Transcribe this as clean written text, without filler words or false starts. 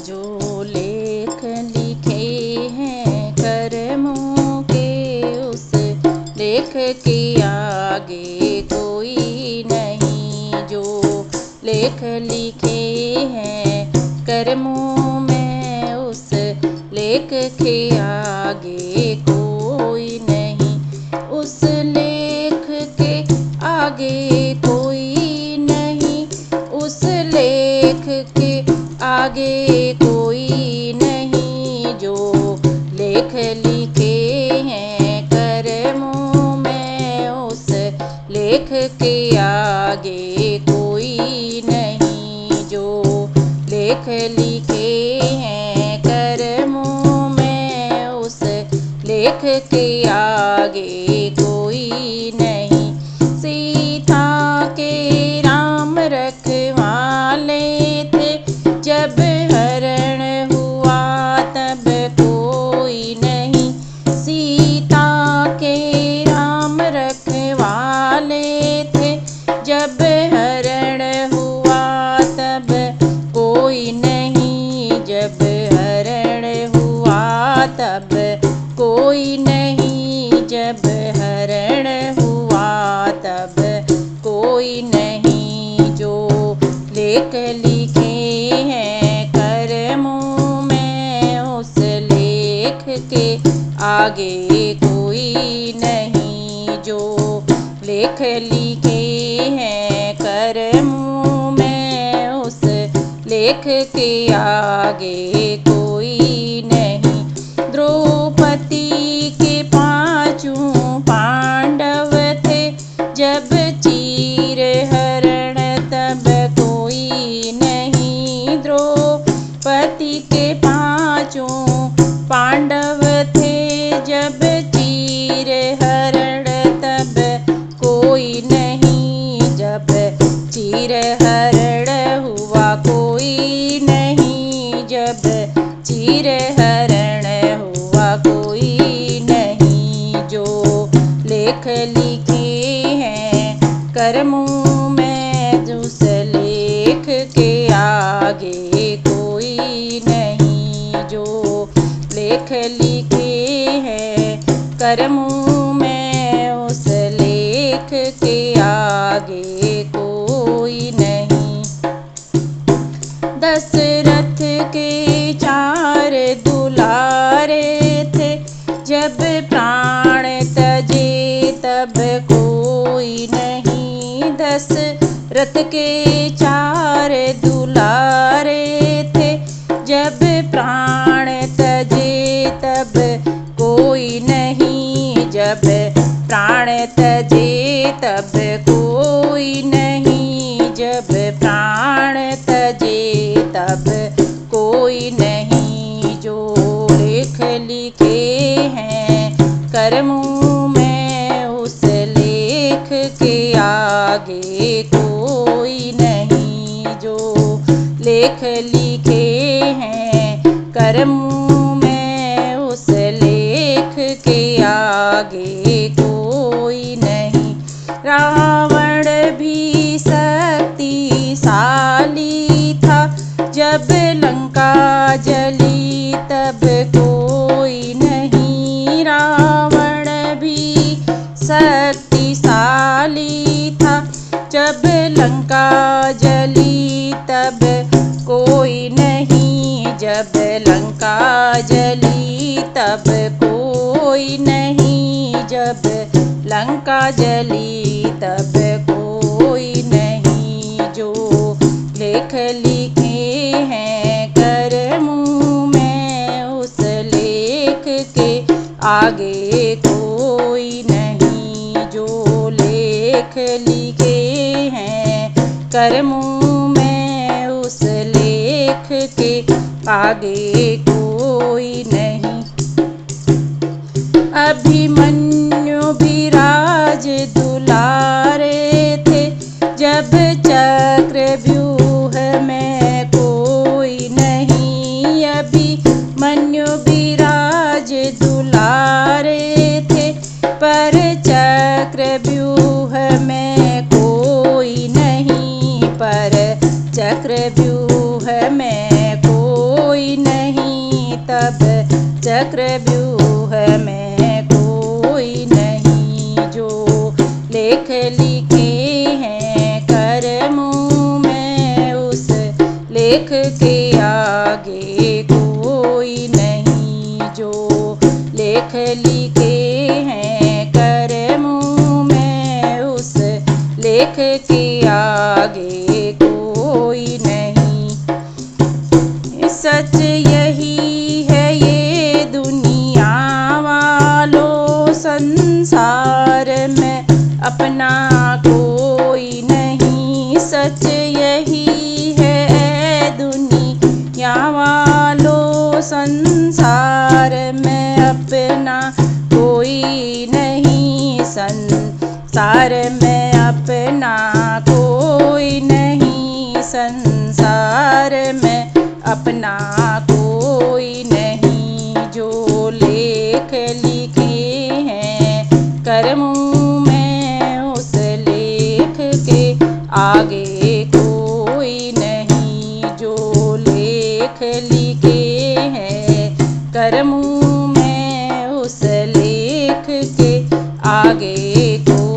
जो लेख लिखे हैं कर्मों के, उस लेख के आगे कोई नहीं। जो लेख लिखे हैं कर्मों में, उस लेख के आगे कोई नहीं। उस लेख के आगे कोई नहीं। उस लेख के आगे कोई नहीं। जो लेख लिखे हैं कर्मों में, उस लेख के आगे कोई नहीं। जो लेख लिखे हैं कर्मों में, उस लेख के आगे कोई नहीं। सीता के राम रखवाले थे, जब हरण हुआ तब कोई नहीं। सीता के राम रखवाले थे, जब हरण हुआ तब कोई नहीं। जब हरण हुआ तब कोई नहीं। जब हरण हुआ तब कोई नहीं। जो लेख लिखे हैं कर्मों में, उस लेख के आगे कोई नहीं। जो लेख लिखे हैं कर्मों में, उस लेख के आगे कोई नहीं। द्रौपदी के पांचों पांडव थे, जब चीर हरण तब कोई नहीं। द्रौपदी के पांचों पांडव थे, जब चीर हरण तब कोई नहीं। जब चीर हरण हुआ कोई नहीं। जब चीर हरण हुआ कोई नहीं। जो लेख लिखे हैं कर्मों में, उस लेख के आगे कोई नहीं। जो लेख लिखे हैं कर्मों में, उस लेख के आगे कोई नहीं। दशरथ के 4 दुलारे थे, जब प्राण तजे तब कोई नहीं। दशरथ के 4 दुलारे थे, जब प्राण तजे तब कोई नहीं। जब प्राण तजे तब कोई नहीं। जब प्राण तजे तब कोई नहीं। जो लेख लिखे हैं कर्मों में, उस लेख के आगे कोई नहीं। जो लेख लिखे हैं कर्मों में, उस लेख के आगे कोई नहीं। रावण भी शक्तिशाली था, जब लंका जली तब कोई नहीं। रावण भी शक्तिशाली था, जब लंका जली तब कोई नहीं। जब लंका जली तब कोई नहीं। जब लंका जली तब कोई नहीं। जो लेख लिखे हैं कर्मों में, उस लेख के आगे कोई नहीं। जो लेख लिखे हैं कर्मों में, उस लेख के आगे कोई नहीं। अभिमन्यु भी राज दुलारे थे, जब चक्रव्यूह में कोई नहीं। अभिमन्यु भी राज दुलारे थे, पर चक्रव्यूह में कोई नहीं। पर चक्रव्यूह में कोई तब चक्रव्यूह में कोई नहीं। जो लेख लिखे हैं कर्मों में, उस लेख के आगे कोई नहीं। जो लेख लिखे हैं कर्मों में, उस लेख के आगे कोई नहीं। सच यही है ये दुनिया वालों, संसार में अपना कोई नहीं। सच यही है दुनिया वालों, संसार में अपना कोई नहीं। संसार में अपना कोई नहीं। संसार में अपना कोई नहीं। जो लेख लिखे हैं कर्मों में, उस लेख के आगे कोई नहीं। जो लेख लिखे हैं कर्मों में, उस लेख के आगे कोई